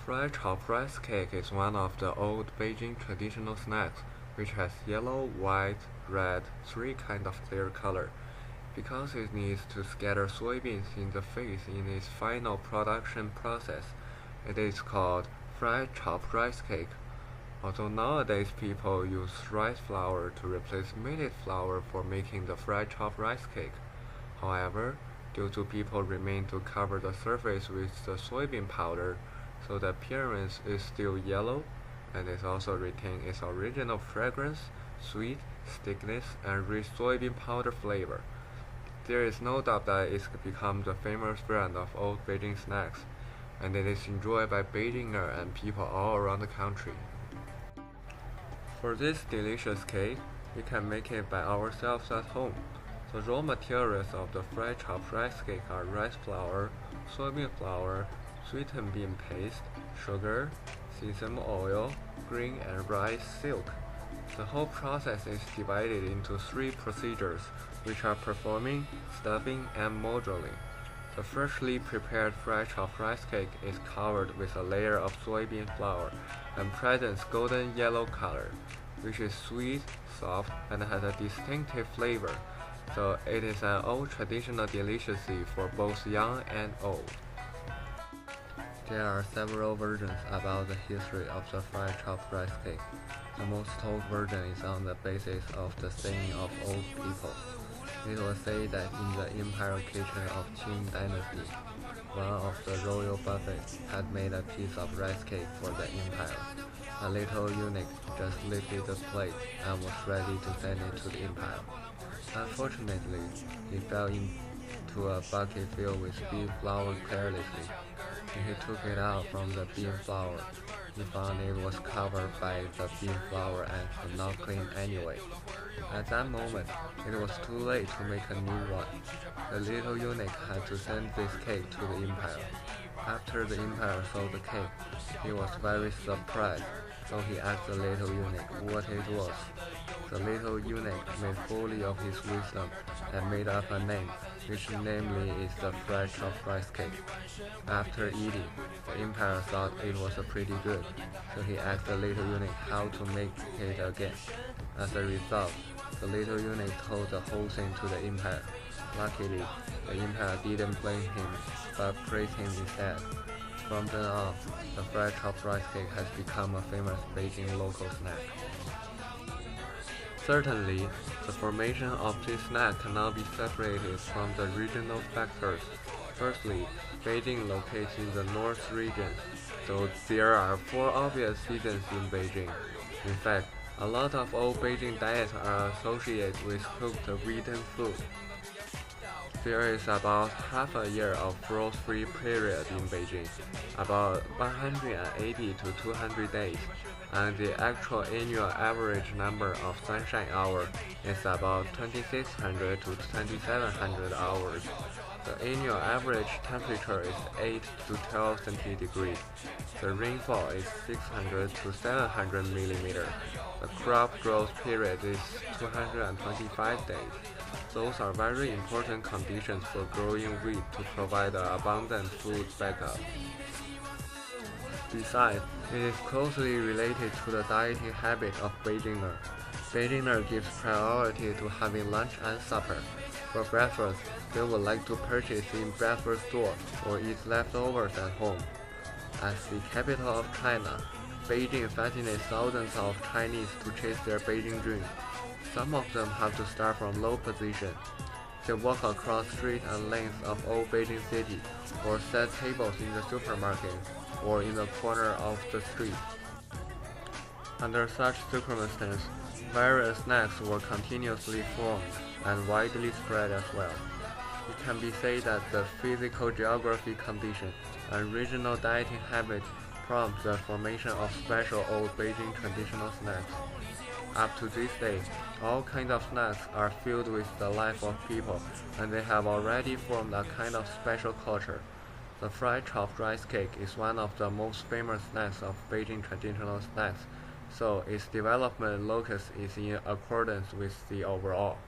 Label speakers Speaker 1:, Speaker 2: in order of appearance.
Speaker 1: Fried chopped rice cake is one of the old Beijing traditional snacks, which has yellow, white, red, three kinds of clear color. Because it needs to scatter soybeans in the face in its final production process, it is called fried chopped rice cake. Although nowadays people use rice flour to replace millet flour for making the fried chopped rice cake. However, due to people remain to cover the surface with the soybean powder, so the appearance is still yellow, and it also retains its original fragrance, sweet, stickiness, and rich soybean powder flavor. There is no doubt that it's become the famous brand of old Beijing snacks, and it is enjoyed by Beijingers and people all around the country. For this delicious cake, we can make it by ourselves at home. The raw materials of the fried chopped rice cake are rice flour, soybean flour, sweetened bean paste, sugar, sesame oil, green and rice silk. The whole process is divided into three procedures, which are performing, stuffing, and modeling. The freshly prepared fried chopped rice cake is covered with a layer of soybean flour and presents golden yellow color, which is sweet, soft, and has a distinctive flavor, so it is an old traditional delicacy for both young and old. There are several versions about the history of the fried chopped rice cake. The most told version is on the basis of the saying of old people. It was said that in the imperial kitchen of Qing dynasty, one of the royal buffets had made a piece of rice cake for the empire. A little eunuch just lifted the plate and was ready to send it to the empire. Unfortunately, he fell into a bucket filled with bean flour carelessly. When he took it out from the bean flour, he found it was covered by the bean flour and could not clean anyway. At that moment, it was too late to make a new one. The little eunuch had to send this cake to the empire. After the empire saw the cake, he was very surprised, so he asked the little eunuch what it was. The little eunuch made fully of his wisdom and made up a name, which namely is the fried chopped rice cake. After eating, the emperor thought it was pretty good, so he asked the little eunuch how to make it again. As a result, the little eunuch told the whole thing to the empire. Luckily, the empire didn't blame him, but praised him instead. From then on, the fried chopped rice cake has become a famous Beijing local snack. Certainly, the formation of this snack cannot be separated from the regional factors. Firstly, Beijing locates in the North region, so there are four obvious seasons in Beijing. In fact, a lot of old Beijing diets are associated with cooked wheaten food. There is about half a year of frost-free period in Beijing, about 180 to 200 days, and the actual annual average number of sunshine hours is about 2600 to 2700 hours. The annual average temperature is 8 to 12 centigrade. The rainfall is 600 to 700 mm. The crop growth period is 225 days. Those are very important conditions for growing wheat to provide an abundant food backup. Besides, it is closely related to the dieting habit of Beijingers. Beijingers gives priority to having lunch and supper. For breakfast, they would like to purchase in breakfast store or eat leftovers at home. As the capital of China, Beijing fascinates thousands of Chinese to chase their Beijing dream. Some of them have to start from low position. They walk across streets and lanes of old Beijing city, or set tables in the supermarket, or in the corner of the street. Under such circumstances, various snacks were continuously formed and widely spread as well. It can be said that the physical geography condition and regional dieting habits prompt the formation of special old Beijing traditional snacks. Up to this day, all kinds of snacks are filled with the life of people, and they have already formed a kind of special culture. The fried chopped rice cake is one of the most famous snacks of Beijing traditional snacks, so its development locus is in accordance with the overall.